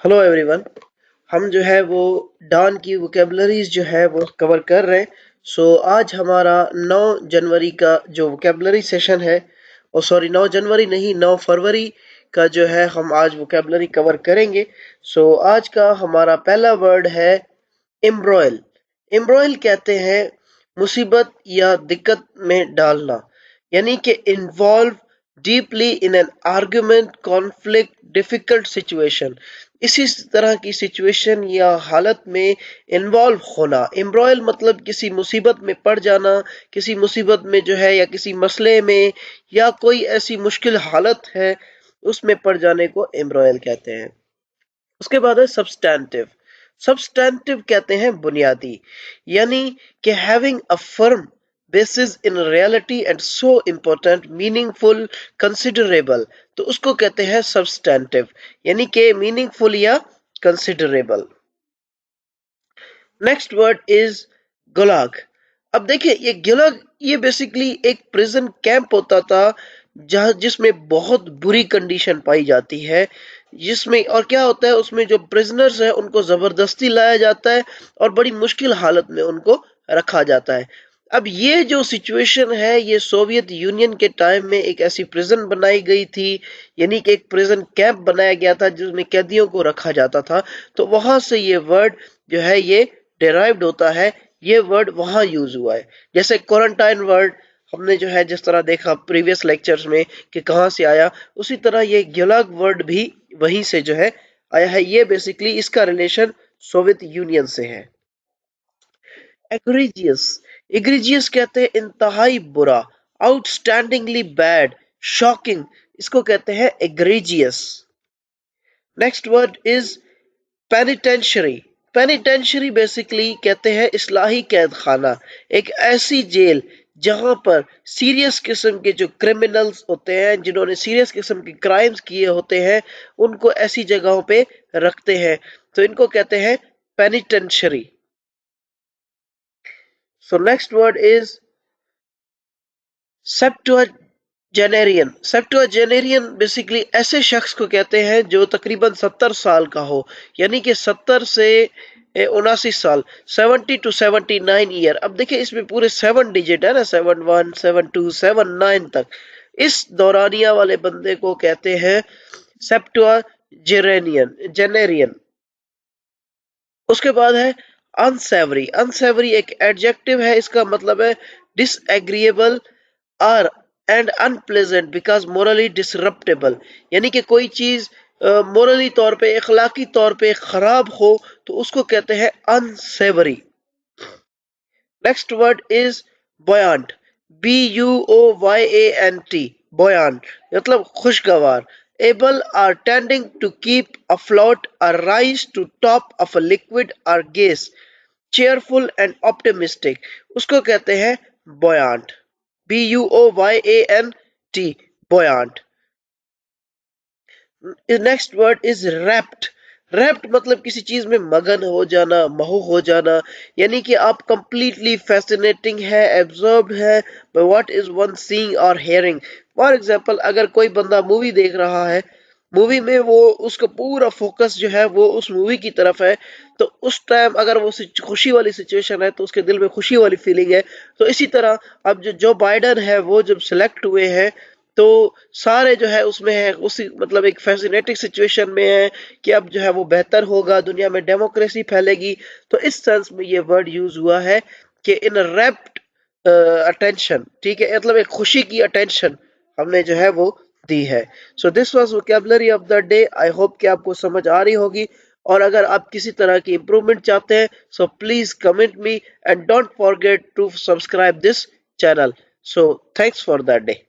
Hello everyone. हम जो है वो डॉन की वोकेबलरीज जो है वो कवर कर रहे हैं। आज हमारा 9 जनवरी का जो वोकेबलरी सेशन है, और सॉरी 9 जनवरी नहीं 9 फरवरी का जो है हम आज वोकेबलरी कवर करेंगे। आज का हमारा पहला वर्ड है एम्ब्रॉयल। एम्ब्रॉयल कहते हैं मुसीबत या दिक्कत में डालना, यानी कि involve deeply in an argument, conflict, difficult situation. इसी तरह की सिचुएशन या हालत में इन्वॉल्व होना। एम्ब्रॉयल मतलब किसी मुसीबत में पड़ जाना, किसी मुसीबत में जो है या किसी मसले में या कोई ऐसी मुश्किल हालत है उसमें पड़ जाने को एम्ब्रॉयल कहते हैं। उसके बाद है सब्सटैंटिव। सब्सटैंटिव कहते हैं बुनियादी, यानी कि having a firm basis in reality and so important, meaningful, considerable, तो उसको कहते हैं सब्सटैंटिव, यानी कि मीनिंगफुल या considerable. Next word is gulag. अब देखिए ये गुलाग ये बेसिकली एक प्रिजन कैंप होता था जहां जिसमें बहुत बुरी कंडीशन पाई जाती है, जिसमें और क्या होता है उसमें जो प्रिजनर्स हैं उनको जबरदस्ती लाया जाता है और बड़ी मुश्किल हालत में उनको रखा जाता है। अब ये जो सिचुएशन है ये सोवियत यूनियन के टाइम में एक ऐसी प्रिजन बनाई गई थी, यानी कि एक प्रिजन कैंप बनाया गया था जिसमें कैदियों को रखा जाता था। तो वहां से ये वर्ड जो है ये डिराइव्ड होता है, ये वर्ड वहां यूज हुआ है। जैसे क्वारंटाइन वर्ड हमने जो है जिस तरह देखा प्रीवियस लेक्चर्स में कि कहां से आया, उसी तरह ये गुलाग वर्ड भी वहीं से जो है आया है। ये बेसिकली इसका रिलेशन सोवियत यूनियन से है। एग्रीजियस। एग्रीजियस कहते हैं इंतहाई बुरा, आउटस्टैंडिंगली बैड, शॉकिंग, इसको कहते हैं egregious. Next word is penitentiary. Penitentiary basically कहते हैं इस्लाही कैद खाना, एक ऐसी जेल जहां पर सीरियस किस्म के जो क्रिमिनल्स होते हैं, जिन्होंने सीरियस किस्म के क्राइम्स किए होते हैं, उनको ऐसी जगहों पे रखते हैं, तो इनको कहते हैं penitentiary. So next word is septuagenarian. Septuagenarian basically ऐसे शख्स को कहते हैं जो तकरीबन 70 साल का हो, यानी कि 70 से 79 साल, 70 to 79 ईयर। अब देखिए इसमें पूरे 7 डिजिट है ना, 71, 72, 79 तक। इस दौरानिया वाले बंदे को कहते हैं सेप्टुअजेनेरियन जेनेरियन। उसके बाद है अनसेवरी। अनसेवरी एक एडजेक्टिव है, इसका मतलब है disagreeable are and unpleasant because morally disruptable, यानी कि कोई चीज मोरली तौर पे इखलाकी तौर पे खराब हो तो उसको कहते हैं unsavoury. Next word is buoyant. BUOYANT, buoyant मतलब खुशगवार। able or tending to keep afloat or rise to top of a liquid or gas, cheerful and optimistic, उसको कहते हैं buoyant। BUOYANT, buoyant। Next word is wrapped. Wrapped मतलब किसी चीज में मगन हो जाना, महू हो जाना, यानी कि आप कंप्लीटली फैसिनेटिंग है, एब्जॉर्ब्ड है by what is one seeing और हियरिंग। फॉर एग्जांपल अगर कोई बंदा मूवी देख रहा है, मूवी में वो उसका पूरा फोकस जो है वो उस मूवी की तरफ है, तो उस टाइम अगर वो खुशी वाली सिचुएशन है तो उसके दिल में खुशी वाली फीलिंग है। तो इसी तरह अब जो बाइडन है वो जब सिलेक्ट हुए हैं तो सारे जो है उसमें है उसी मतलब एक फैसिनेटिंग सिचुएशन में है कि अब जो है वो बेहतर होगा, दुनिया में डेमोक्रेसी फैलेगी। तो इस सेंस में ये वर्ड यूज हुआ है कि इन रैप्ट अटेंशन, ठीक है, मतलब एक खुशी की अटेंशन हमने जो है वो दी है। So this was vocabulary of the day. I hope कि आपको समझ आ रही होगी, और अगर आप किसी तरह की इंप्रूवमेंट चाहते हैं so please comment me and don't forget to subscribe this channel. So thanks for that day.